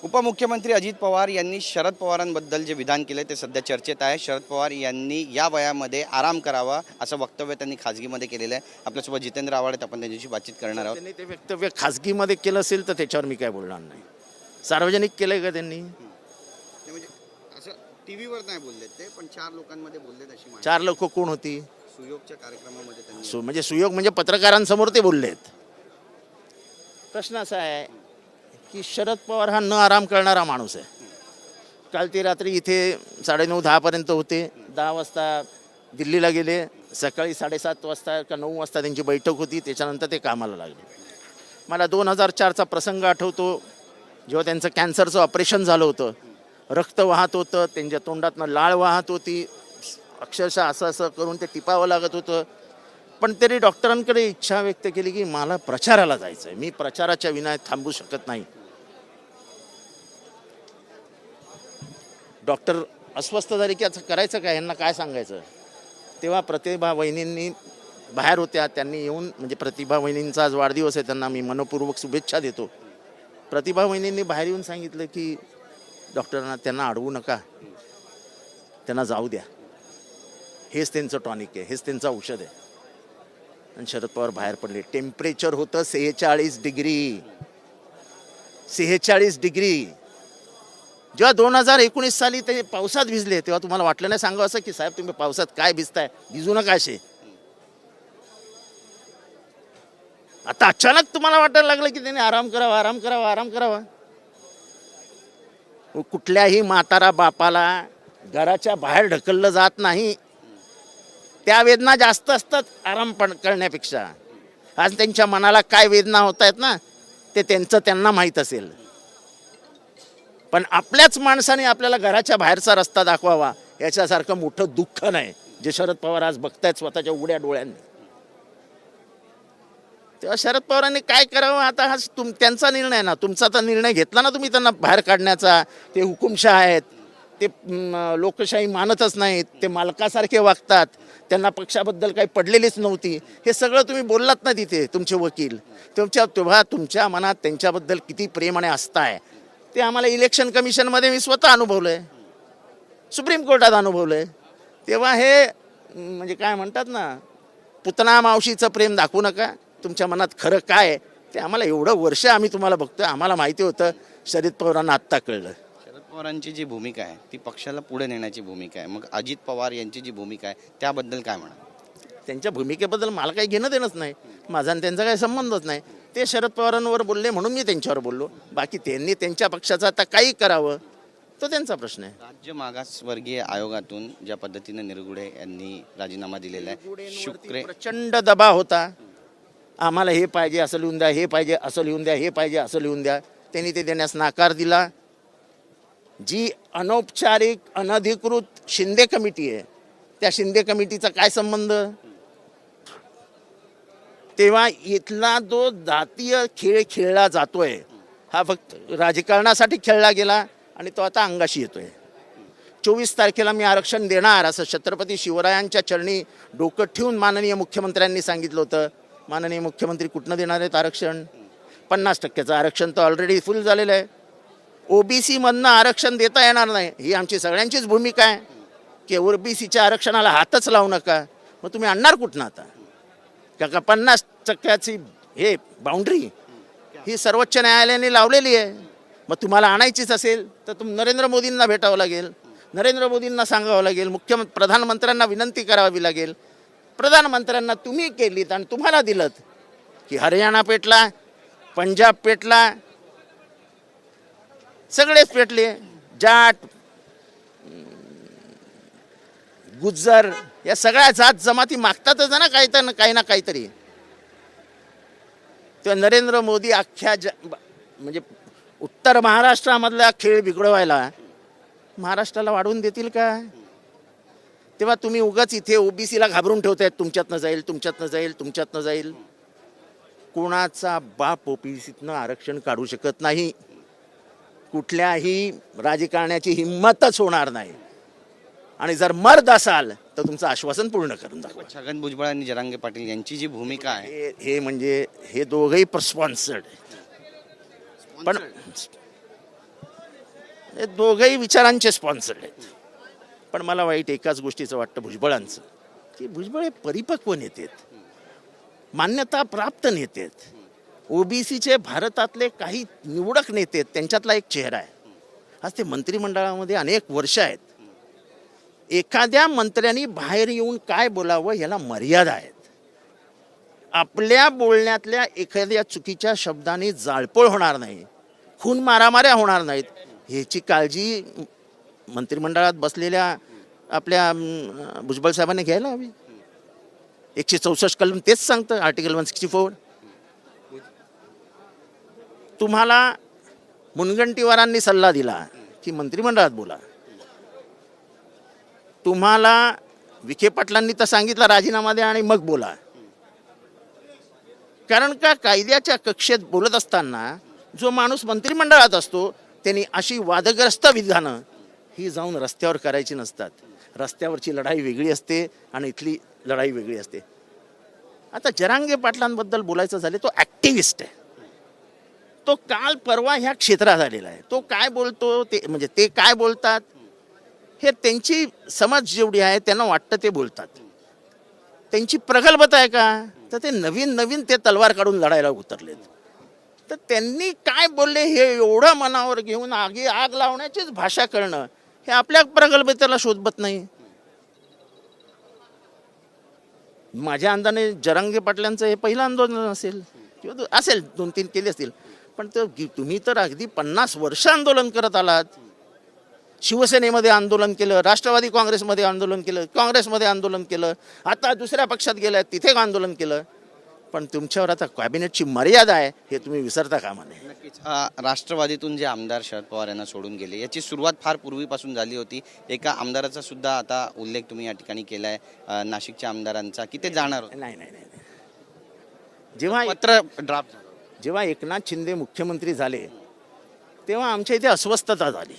उपमुख्यमंत्री अजित पवार यांनी शरद पवारांबद्दल जे विधान केले ते सध्या चर्चेत आहे। शरद पवार यांनी या वयामध्ये आराम करावा असं वक्तव्य त्यांनी खाजगीमध्ये केलेलं आहे। आपल्यासोबत जितेंद्र आव्हाड आपण त्यांच्याशी बातचीत करणार आहोत। त्यांनी ते वक्तव्य खाजगीमध्ये केलं असेल तर त्याच्यावर मी काय बोलणार नाही। सार्वजनिक केलंय का त्यांनी? म्हणजे असं टीव्हीवर नाही बोलले ते, पण 4 लोकांमध्ये बोलले अशी माहिती। 4 लोक कोण होती? सुयोगच्या कार्यक्रमामध्ये त्यांनी म्हणजे सुयोग म्हणजे पत्रकारांसमोर ते बोललेत। प्रश्न असा आहे की शरद पवार हा न आराम करणारा माणूस आहे। काल ते रात्री इथे 9:30-10 पर्यंत होते। 10 वाजता दिल्लीला गेले। सकाळी 7:30 वाजता का 9 वाजता त्यांची बैठक होती। त्याच्यानंतर ते कामाला लागले। मला 2004चा प्रसंग आठवतो, जेव्हा त्यांचं कॅन्सरचं ऑपरेशन झालं होतं। रक्त वाहत होतं, त्यांच्या तोंडातनं लाळ वाहत होती, अक्षरशः असं असं करून ते टिपावं लागत होतं। पण तरी डॉक्टरांकडे इच्छा व्यक्त केली की मला प्रचाराला जायचं आहे, मी प्रचाराच्या विना थांबू शकत नाही। डॉक्टर अस्वस्थ झाले की आता करायचं काय, यांना काय सांगायचं। तेव्हा प्रतिभा वहिनींनी बाहेर होत्या, त्यांनी येऊन, म्हणजे प्रतिभा वहिनींचा आज वाढदिवस आहे, त्यांना मी मनपूर्वक शुभेच्छा देतो। प्रतिभा वहिनींनी बाहेर येऊन सांगितलं की डॉक्टरांना त्यांना अडवू नका, त्यांना जाऊ द्या, हेच त्यांचं टॉनिक आहे, हेच त्यांचं औषध आहे। आणि शरद पवार बाहेर पडले। टेम्परेचर होतं 46 डिग्री, 46 डिग्री। जेव्हा 2019 साली ते पावसात भिजले तेव्हा तुम्हाला वाटलं नाही सांगावं असं की साहेब तुम्ही पावसात काय भिजताय, भिजू नका असे? आता अचानक तुम्हाला वाटायला लागलं की त्यांनी आराम करावा, आराम करावा, आराम करावा। कुठल्याही म्हातारा बापाला घराच्या बाहेर ढकललं जात नाही, त्या वेदना जास्त असतात आराम करण्यापेक्षा। आज त्यांच्या मनाला काय वेदना होत आहेत ना, ते त्यांचं त्यांना माहीत असेल। पण आपल्याच माणसाने आपल्याला घराच्या बाहेरचा रस्ता दाखवावा याच्यासारखं मोठं दुःख नाही जे शरद पवार आज बघतायत स्वतःच्या उघड्या डोळ्यांनी। तेव्हा शरद पवारांनी काय करावं आता, हा त्यांचा निर्णय ना। तुमचा तर निर्णय घेतला ना तुम्ही त्यांना बाहेर काढण्याचा। ते हुकुमशाह आहेत, ते लोकशाही मानतच नाहीत, ते मालकासारखे वागतात, त्यांना पक्षाबद्दल काही पडलेलीच नव्हती। हे सगळं तुम्ही बोललात ना तिथे, तुमचे वकील। तेव्हा तुमच्या मनात त्यांच्याबद्दल किती प्रेम आणि आस्था आहे ते आम्हाला इलेक्शन कमिशनमध्ये मी स्वतः अनुभवलं आहे, सुप्रीम कोर्टात अनुभवलं आहे। तेव्हा हे म्हणजे काय म्हणतात ना, पुतना मावशीचं प्रेम दाखवू नका। तुमच्या मनात खरं काय आहे ते आम्हाला एवढं वर्ष आम्ही तुम्हाला बघतोय, आम्हाला माहिती होतं, शरद पवारांना आत्ता कळलं। शरद पवारांची जी भूमिका आहे ती पक्षाला पुढे नेण्याची भूमिका आहे। मग अजित पवार यांची जी भूमिका आहे त्याबद्दल काय म्हणा? त्यांच्या भूमिकेबद्दल मला काही घेणं देणंच नाही, माझा आणि त्यांचा काही संबंधच नाही। ते शरद पवारांवर बोलले म्हणून मी त्यांच्यावर बोललो, बाकी त्यांनी त्यांच्या पक्षाचं आता काही करावं तो त्यांचा प्रश्न आहे। राज्य मागासवर्गीय आयोगातून ज्या पद्धतीने निरगुडे यांनी राजीनामा दिलेला आहे, शुक्रे प्रचंड दबाव होता, आम्हाला हे पाहिजे असं लिहून द्या, हे पाहिजे असं लिहून द्या, हे पाहिजे असं लिहून द्या। त्यांनी ते देण्यास नाकार दिला। जी अनौपचारिक अनधिकृत शिंदे कमिटी आहे, त्या शिंदे कमिटीचा काय संबंध? तेव्हा इथला जो जातीय खेळ खेळला जातोय हा फक्त राजकारणासाठी खेळला गेला आणि तो आता अंगाशी येतोय। 24 तारखेला मी आरक्षण देणार असं छत्रपती शिवरायांच्या चरणी डोकं ठेवून माननीय मुख्यमंत्र्यांनी सांगितलं होतं। माननीय मुख्यमंत्री कुठनं देणार आहेत आरक्षण? 50% आरक्षण तर ऑलरेडी फुल झालेलं आहे। ओबीसी मधनं आरक्षण देता येणार नाही ही आमची सगळ्यांचीच भूमिका आहे की ओबीसीच्या आरक्षणाला हातच लावू नका। मग तुम्ही आणणार कुठनं आता? का 50% हे बाउंड्री ही सर्वोच्च न्यायालयाने लावलेली आहे। मग तुम्हाला आणायचीच असेल तर नरेंद्र मोदींना भेटावं लागेल, नरेंद्र मोदींना सांगावं लागेल, प्रधानमंत्र्यांना विनंती करावी लागेल। प्रधानमंत्र्यांना तुम्ही केलीत आणि तुम्हाला दिलं की हरियाणा पेटला, पंजाब पेटला, सगळेच पेटले। जाट, गुज्जर या सगळ्या जात जमाती मागतातच ना काही ना काहीतरी। तेव्हा नरेंद्र मोदी अख्ख्या म्हणजे उत्तर महाराष्ट्रामधला खेळ बिघडवायला महाराष्ट्राला वाढवून देतील का? तेव्हा तुम्ही उगाच इथे ओबीसीला घाबरून ठेवतायत, तुमच्यातनं जाईल, तुमच्यातनं जाईल, तुमच्यातनं जाईल। कोणाचा बाप ओबीसीतनं आरक्षण काढू शकत नाही, कुठल्याही राजकारण्याची हिंमतच होणार नाही। आणि जर मर्द असाल तर तुमचं आश्वासन पूर्ण करून दाखवा। छगन भुजबळ आणि जरांगे पाटील यांची जी भूमिका आहे हे म्हणजे हे दोघंही स्पॉन्सर्ड, पण हे दोघंही विचारांचे स्पॉन्सर आहेत. पण मला वाईट एकाच गोष्टीचं वाटतं भुजबळांचं, की भुजबळ हे परिपक्व नेते आहेत, मान्यता प्राप्त नेते आहेत, ओबीसीचे भारतातले काही निवडक नेते आहेत, त्यांच्यातला एक चेहरा आहे. आज ते मंत्रिमंडळामध्ये अनेक वर्ष आहेत. एखाद्या मंत्र्यांनी बाहेर येऊन काय बोलावं याला मर्यादा आहेत. आपल्या बोलण्यातल्या एखाद्या चुकीच्या शब्दाने जाळपोळ होणार नाही, खून मारामाऱ्या होणार नाहीत, ह्याची काळजी मंत्रिमंडळात बसलेल्या आपल्या भुजबळ साहेबांनी घ्यायला हवी. 164 कलम तेच सांगतं, आर्टिकल 164. तुम्हाला मुनगंटीवारांनी सल्ला दिला की मंत्रिमंडळात बोला. तुम्हाला विखे पाटलांनी तर सांगितलं राजीनामा द्या आणि मग बोला. कारण का कायद्याच्या कक्षेत बोलत असताना जो माणूस मंत्रिमंडळात असतो त्यांनी अशी वादग्रस्त विधानं ही जाऊन रस्त्यावर करायची नसतात. रस्त्यावरची लढाई वेगळी असते आणि इथली लढाई वेगळी असते. आता जरांगे पाटलांबद्दल बोलायचं झाले, तो ॲक्टिव्हिस्ट आहे. तो काल परवा ह्या क्षेत्रात आलेला आहे. तो काय बोलतो ते म्हणजे ते काय बोलतात हे त्यांची समज जेवढी आहे त्यांना वाटतं ते बोलतात. त्यांची प्रगल्भता आहे का, तर ते नवीन ते तलवार काढून लढायला उतरलेत. तर त्यांनी काय बोलले हे एवढं मनावर घेऊन आग लावण्याचीच भाषा करणं हे आपल्या प्रगल्भतेला शोधत नाही. माझ्या अंदाने जरांगे पाटलांचं हे पहिलं आंदोलन असेल किंवा असेल 2-3 केले असतील. पण तुम्ही तर अगदी 50 वर्ष आंदोलन करत आलात. शिवसेनेमध्ये आंदोलन केलं, राष्ट्रवादी काँग्रेसमध्ये आंदोलन केलं, काँग्रेसमध्ये आंदोलन केलं, आता दुसऱ्या पक्षात गेलाय तिथे आंदोलन केलं. पण तुमच्यावर आता कॅबिनेटची मर्यादा आहे हे तुम्ही विसरता कामा नये. नक्कीच राष्ट्रवादीतून जे आमदार शरद पवार यांना सोडून गेले याची सुरुवात फार पूर्वीपासून झाली होती. एका आमदाराचा सुद्धा आता उल्लेख तुम्ही या ठिकाणी केला आहे, नाशिकच्या आमदारांचा, की ते जाणार होते. नाही. जेव्हा पत्र ड्राफ्ट जेव्हा एकनाथ शिंदे मुख्यमंत्री झाले तेव्हा आमच्या इथे अस्वस्थता झाली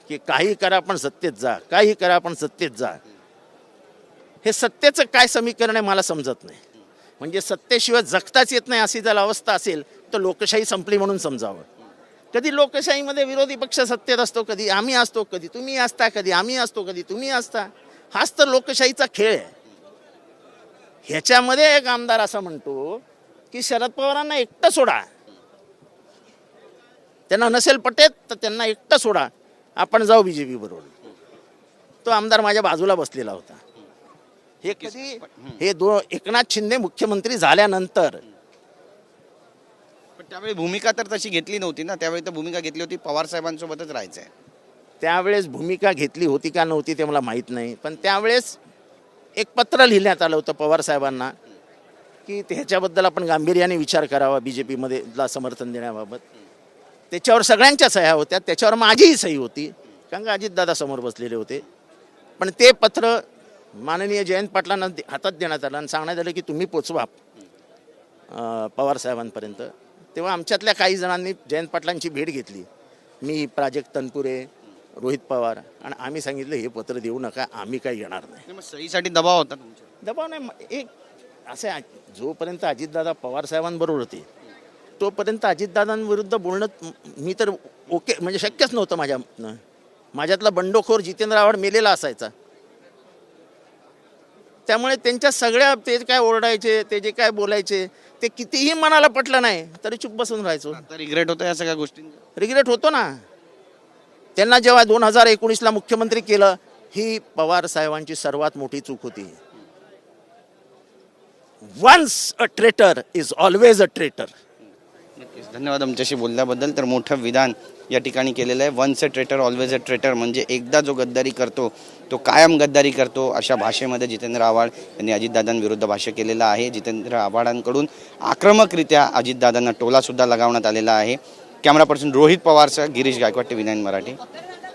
की काही करा पण सत्तेत जा, काही करा पण सत्तेत जा. हे सत्तेचं काय समीकरण आहे मला समजत नाही. म्हणजे सत्तेशिवाय जगताच येत नाही अशी जर अवस्था असेल तर लोकशाही संपली म्हणून समजावं. कधी लोकशाहीमध्ये विरोधी पक्ष सत्तेत असतो, कधी आम्ही असतो, कधी तुम्ही असता, कधी आम्ही असतो, कधी तुम्ही असता. हाच तर लोकशाहीचा खेळ आहे. ह्याच्यामध्ये एक आमदार असं म्हणतो की शरद पवारांना एकटं सोडा, त्यांना नसेल पटेत तर त्यांना एकटं सोडा, आपण जाऊ बीजेपी बरोबर. तो आमदार माझ्या बाजूला बसलेला होता. हे कधी एकनाथ शिंदे मुख्यमंत्री झाल्यानंतर. पण त्यावेळी भूमिका तर तशी घेतली नव्हती ना. त्यावेळी तर भूमिका घेतली होती पवार साहेबांसोबतच राहायचं आहे. त्यावेळेस भूमिका घेतली होती का नव्हती ते मला माहीत नाही. पण त्यावेळेस एक पत्र लिहिण्यात आलं होतं पवार साहेबांना की ह्याच्याबद्दल आपण गांभीर्याने विचार करावा बीजेपीमध्ये समर्थन देण्याबाबत. त्याच्यावर सगळ्यांच्या सह्या होत्या, त्याच्यावर माझीही सही होती कारण का अजितदादा समोर बसलेले होते. पण ते पत्र माननीय जयंत पाटलांना हातात देण्यात आलं आणि सांगण्यात आलं की तुम्ही पोचवा पवार साहेबांपर्यंत. तेव्हा आमच्यातल्या काही जणांनी जयंत पाटलांची भेट घेतली, मी प्राजक्त तनपुरे, रोहित पवार, आणि आम्ही सांगितलं हे पत्र देऊ नका, आम्ही काही येणार नाही. मग सहीसाठी दबाव होता तुमच्या? दबाव नाही. एक असे जोपर्यंत अजितदादा पवार साहेबांबरोबर होते तोपर्यंत अजितदादांविरुद्ध बोलणं मी तर ओके म्हणजे शक्यच नव्हतं. माझ्यातला बंडखोर जितेंद्र आव्हाड मेलेला असायचा. त्यामुळे त्यांच्या सगळ्या ते काय ओरडायचे, ते जे काय बोलायचे ते कितीही मनाला पटलं नाही तरी चुप बसून राहायचो. रिग्रेट होतं या सगळ्या गोष्टींचा? रिग्रेट होतो ना. त्यांना जेव्हा 2019ला मुख्यमंत्री केलं ही पवार साहेबांची सर्वात मोठी चूक होती. Once a traitor is always a traitor. नक्कीच धन्यवाद आमच्याशी बोलल्याबद्दल. तर मोठं विधान या ठिकाणी केलेलं आहे. Once a traitor always a traitor, म्हणजे एकदा जो गद्दारी करतो तो कायम गद्दारी करतो, अशा भाषेमध्ये जितेंद्र आव्हाड यांनी अजितदादांविरुद्ध भाष्य केलेलं आहे. जितेंद्र आव्हाडांकडून आक्रमकरित्या अजितदादांना टोलासुद्धा लगावण्यात आलेला आहे. कॅमेरा पर्सन रोहित पवारसह गिरीश गायकवाड, TV9 मराठी,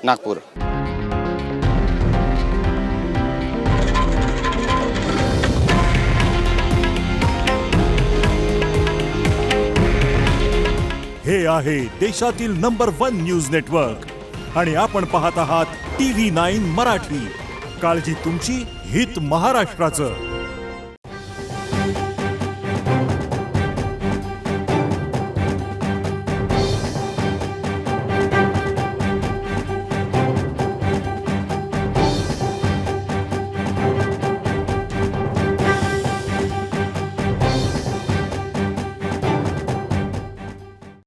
नागपूर. हे आहे देशातील नंबर 1 न्यूज नेटवर्क आणि आपण पाहत आहात TV9 मराठी. काळजी तुमची, हित महाराष्ट्राचं.